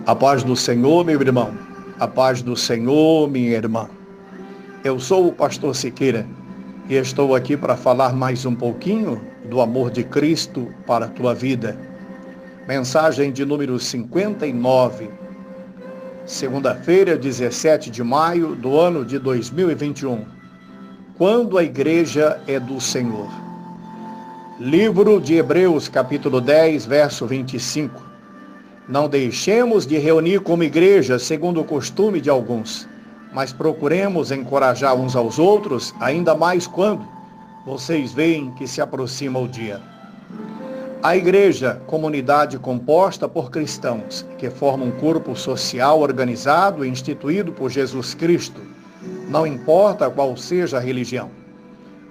A paz do Senhor, meu irmão. A paz do Senhor, minha irmã. Eu sou o pastor Siqueira e estou aqui para falar mais um pouquinho do amor de Cristo para a tua vida. Mensagem de número 59, segunda-feira, 17 de maio do ano de 2021. Quando a igreja é do Senhor. Livro de Hebreus, capítulo 10, verso 25. Não deixemos de reunir como igreja, segundo o costume de alguns, mas procuremos encorajar uns aos outros, ainda mais quando vocês veem que se aproxima o dia. A igreja, comunidade composta por cristãos, que formam um corpo social organizado e instituído por Jesus Cristo, não importa qual seja a religião.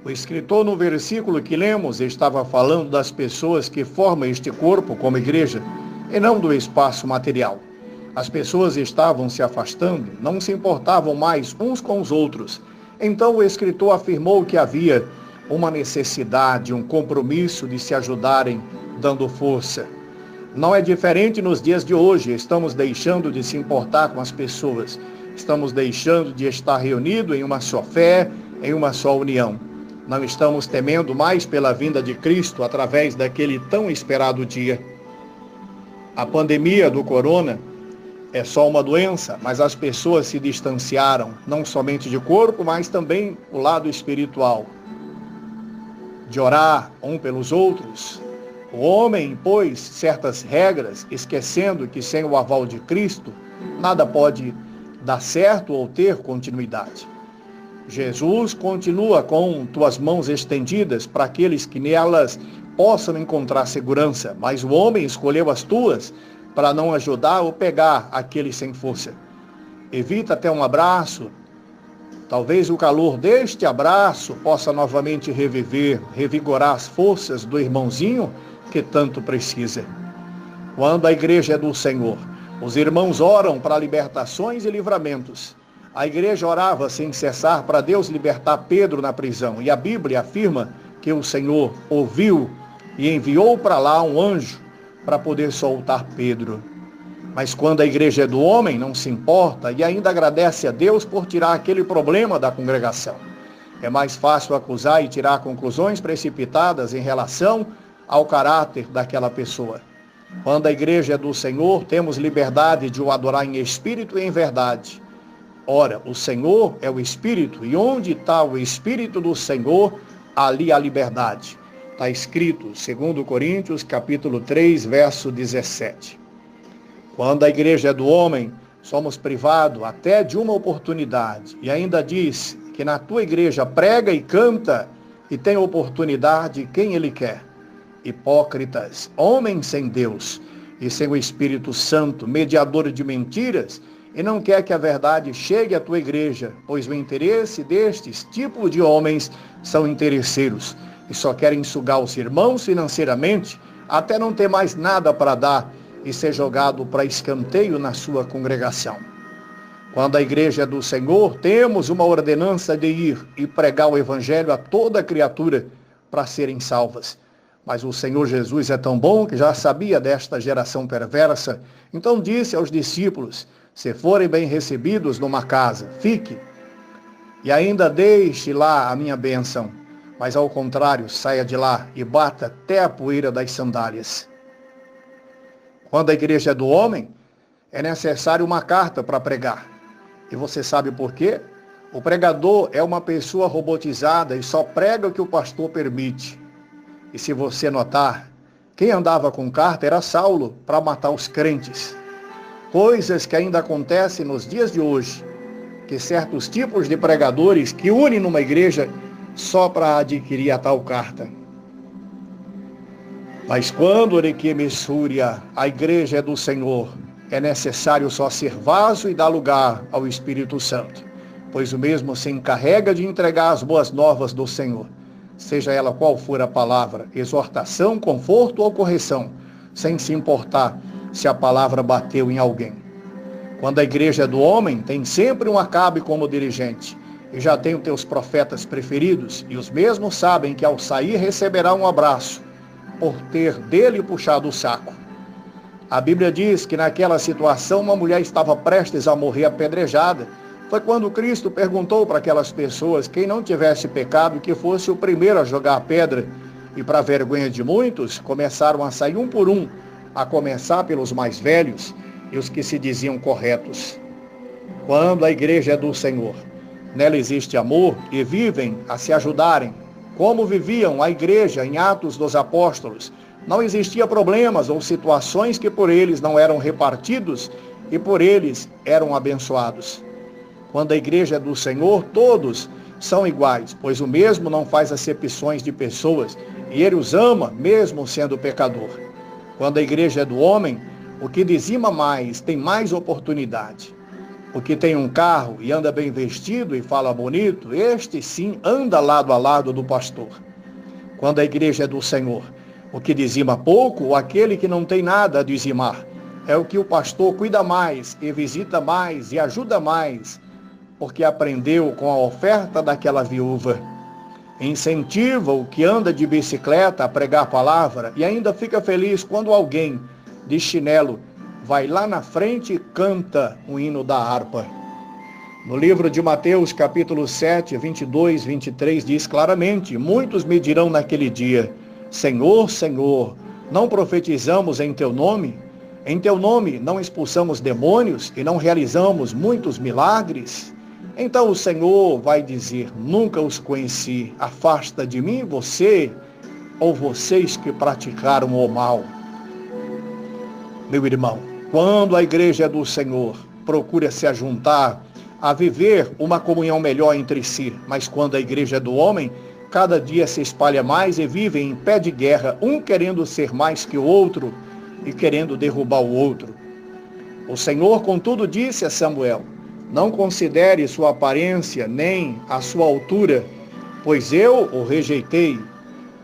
O escritor, no versículo que lemos, estava falando das pessoas que formam este corpo como igreja, e não do espaço material. As pessoas estavam se afastando, não se importavam mais uns com os outros. Então o escritor afirmou que havia uma necessidade, um compromisso de se ajudarem, dando força. Não é diferente nos dias de hoje. Estamos deixando de se importar com as pessoas. Estamos deixando de estar reunidos em uma só fé, em uma só união. Não estamos temendo mais pela vinda de Cristo através daquele tão esperado dia. A pandemia do corona é só uma doença, mas as pessoas se distanciaram, não somente de corpo, mas também o lado espiritual. De orar um pelos outros. O homem impôs certas regras, esquecendo que sem o aval de Cristo, nada pode dar certo ou ter continuidade. Jesus continua com tuas mãos estendidas para aqueles que nelas possam encontrar segurança, mas o homem escolheu as tuas para não ajudar ou pegar aqueles sem força. Evita até um abraço. Talvez o calor deste abraço possa novamente revigorar as forças do irmãozinho que tanto precisa. Quando a igreja é do Senhor, os irmãos oram para libertações e livramentos. A igreja orava sem cessar para Deus libertar Pedro na prisão. E a Bíblia afirma que o Senhor ouviu e enviou para lá um anjo para poder soltar Pedro. Mas quando a igreja é do homem, não se importa e ainda agradece a Deus por tirar aquele problema da congregação. É mais fácil acusar e tirar conclusões precipitadas em relação ao caráter daquela pessoa. Quando a igreja é do Senhor, temos liberdade de o adorar em espírito e em verdade. Ora, o Senhor é o Espírito, e onde está o Espírito do Senhor, ali há liberdade. Está escrito, 2 Coríntios, capítulo 3, verso 17. Quando a igreja é do homem, somos privados até de uma oportunidade. E ainda diz que na tua igreja prega e canta e tem oportunidade quem ele quer. Hipócritas, homens sem Deus e sem o Espírito Santo, mediador de mentiras, e não quer que a verdade chegue à tua igreja, pois o interesse destes tipos de homens são interesseiros e só querem sugar os irmãos financeiramente até não ter mais nada para dar e ser jogado para escanteio na sua congregação. Quando a igreja é do Senhor, temos uma ordenança de ir e pregar o evangelho a toda criatura para serem salvas. Mas o Senhor Jesus é tão bom que já sabia desta geração perversa, então disse aos discípulos: se forem bem recebidos numa casa, fique, e ainda deixe lá a minha bênção. Mas ao contrário, saia de lá e bata até a poeira das sandálias. Quando a igreja é do homem, é necessário uma carta para pregar. E você sabe por quê? O pregador é uma pessoa robotizada e só prega o que o pastor permite. E se você notar, quem andava com carta era Saulo para matar os crentes. Coisas que ainda acontecem nos dias de hoje, que certos tipos de pregadores que unem numa igreja só para adquirir a tal carta. Mas quando a igreja é do Senhor, é necessário só ser vaso e dar lugar ao Espírito Santo, pois o mesmo se encarrega de entregar as boas novas do Senhor, seja ela qual for a palavra, exortação, conforto ou correção, sem se importar se a palavra bateu em alguém. Quando a igreja é do homem, tem sempre um Acabe como dirigente, e já tem os teus profetas preferidos, e os mesmos sabem que ao sair receberá um abraço, por ter dele puxado o saco. A Bíblia diz que naquela situação uma mulher estava prestes a morrer apedrejada. Foi quando Cristo perguntou para aquelas pessoas, quem não tivesse pecado, que fosse o primeiro a jogar a pedra. E para vergonha de muitos, começaram a sair um por um, a começar pelos mais velhos e os que se diziam corretos. Quando a igreja é do Senhor, nela existe amor e vivem a se ajudarem, como viviam a igreja em Atos dos Apóstolos. Não existia problemas ou situações que por eles não eram repartidos e por eles eram abençoados. Quando a igreja é do Senhor, todos são iguais, pois o mesmo não faz acepções de pessoas e ele os ama, mesmo sendo pecador. Quando a igreja é do homem, o que dizima mais tem mais oportunidade. O que tem um carro e anda bem vestido e fala bonito, este sim anda lado a lado do pastor. Quando a igreja é do Senhor, o que dizima pouco, ou aquele que não tem nada a dizimar, é o que o pastor cuida mais e visita mais e ajuda mais, porque aprendeu com a oferta daquela viúva. Incentiva o que anda de bicicleta a pregar a palavra e ainda fica feliz quando alguém de chinelo vai lá na frente e canta o hino da harpa. No livro de Mateus, capítulo 7, 22, 23, diz claramente: muitos me dirão naquele dia, Senhor, Senhor, não profetizamos em teu nome? Em teu nome não expulsamos demônios e não realizamos muitos milagres? Então o Senhor vai dizer, nunca os conheci, afasta de mim você ou vocês que praticaram o mal. Meu irmão, quando a igreja é do Senhor, procura se ajuntar a viver uma comunhão melhor entre si, mas quando a igreja é do homem, cada dia se espalha mais e vive em pé de guerra, um querendo ser mais que o outro e querendo derrubar o outro. O Senhor, contudo, disse a Samuel, não considere sua aparência nem a sua altura, pois eu o rejeitei.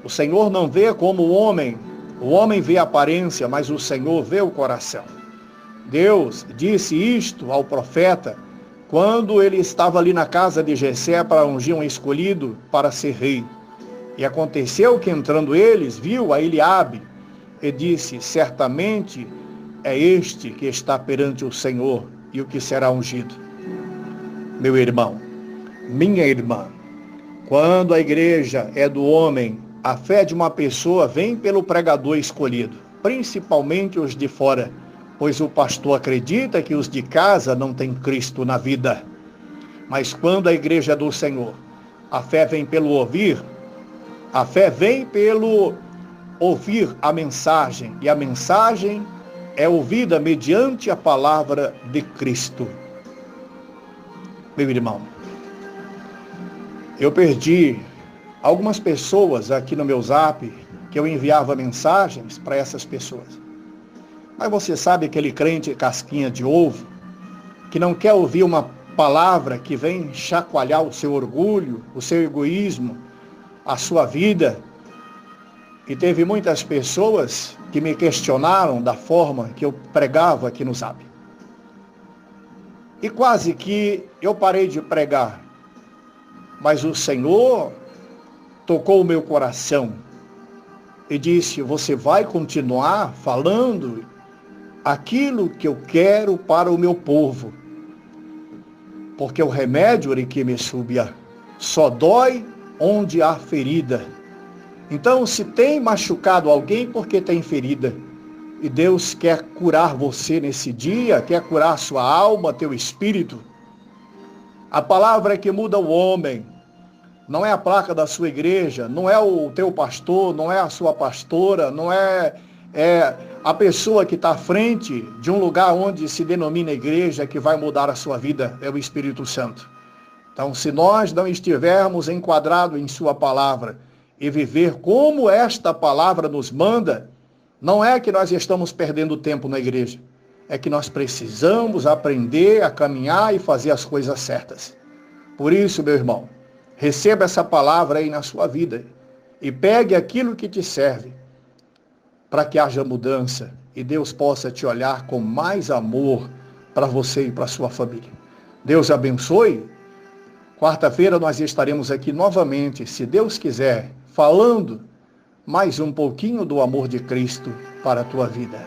O Senhor não vê como o homem vê a aparência, mas o Senhor vê o coração. Deus disse isto ao profeta quando ele estava ali na casa de Jessé para ungir um escolhido para ser rei. E aconteceu que entrando eles, viu a Eliabe e disse, certamente é este que está perante o Senhor e o que será ungido. Meu irmão, minha irmã, quando a igreja é do homem, a fé de uma pessoa vem pelo pregador escolhido, principalmente os de fora, pois o pastor acredita que os de casa não têm Cristo na vida. Mas quando a igreja é do Senhor, a fé vem pelo ouvir, a fé vem pelo ouvir a mensagem, e a mensagem é ouvida mediante a palavra de Cristo. Meu irmão, eu perdi algumas pessoas aqui no meu zap, que eu enviava mensagens para essas pessoas. Mas você sabe aquele crente casquinha de ovo, que não quer ouvir uma palavra que vem chacoalhar o seu orgulho, o seu egoísmo, a sua vida. E teve muitas pessoas que me questionaram da forma que eu pregava aqui no zap. E quase que eu parei de pregar. Mas o Senhor tocou o meu coração e disse, você vai continuar falando aquilo que eu quero para o meu povo. Porque o remédio que me subia só dói onde há ferida. Então, se tem machucado alguém, porque tem ferida. E Deus quer curar você nesse dia, quer curar sua alma, teu espírito. A palavra é que muda o homem. Não é a placa da sua igreja, não é o teu pastor, não é a sua pastora, não é a pessoa que está à frente de um lugar onde se denomina igreja que vai mudar a sua vida, é o Espírito Santo. Então, se nós não estivermos enquadrados em sua palavra e viver como esta palavra nos manda, não é que nós estamos perdendo tempo na igreja, é que nós precisamos aprender a caminhar e fazer as coisas certas. Por isso, meu irmão, receba essa palavra aí na sua vida e pegue aquilo que te serve para que haja mudança e Deus possa te olhar com mais amor para você e para a sua família. Deus abençoe. Quarta-feira nós estaremos aqui novamente, se Deus quiser, falando mais um pouquinho do amor de Cristo para a tua vida.